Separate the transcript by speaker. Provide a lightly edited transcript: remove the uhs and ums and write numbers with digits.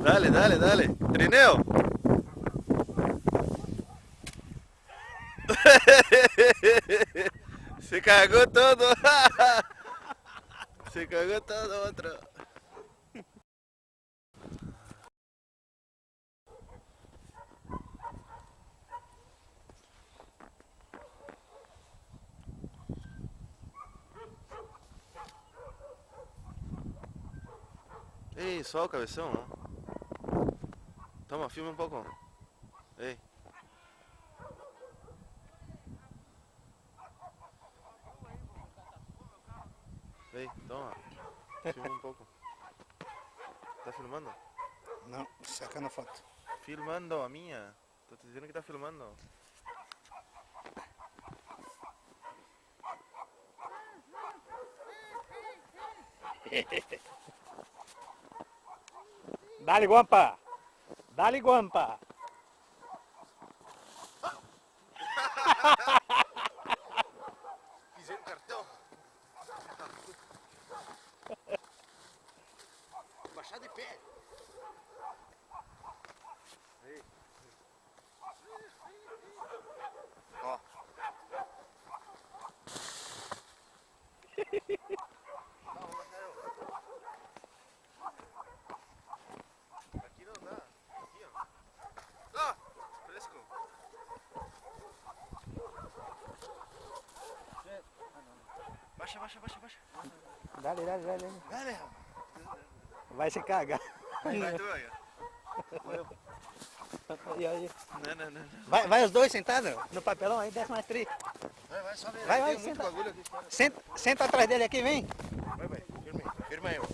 Speaker 1: Dale, dale, dale. Trineo. Se cagó todo. Se cagó todo otro. Ei, só o cabeção, ó. Toma, filma um pouco. Ei. Ei, toma. Filma um pouco. Tá filmando?
Speaker 2: Não, sacando a foto.
Speaker 1: Filmando a minha. Tô te dizendo que tá filmando.
Speaker 2: Dale, guampa! Dale, guampa!
Speaker 1: Fizeram cartão. Baixar de pé. Aí. Ó. Aqui não dá. Aqui, ó. Ah! Fresco. Baixa, baixa, baixa, baixa.
Speaker 2: Dale, dale, dale.
Speaker 1: Dale, rapaz.
Speaker 2: Vai se cagar.
Speaker 1: Vai tu aí, ó.
Speaker 2: E aí?
Speaker 1: Não.
Speaker 2: Vai os dois sentados no papelão aí, desce mais três.
Speaker 1: Vai, sobe aí.
Speaker 2: Vai,
Speaker 1: Tem muito
Speaker 2: senta.
Speaker 1: bagulho aqui fora.
Speaker 2: Senta atrás dele aqui, vem.
Speaker 1: Vai. Firma aí, ó.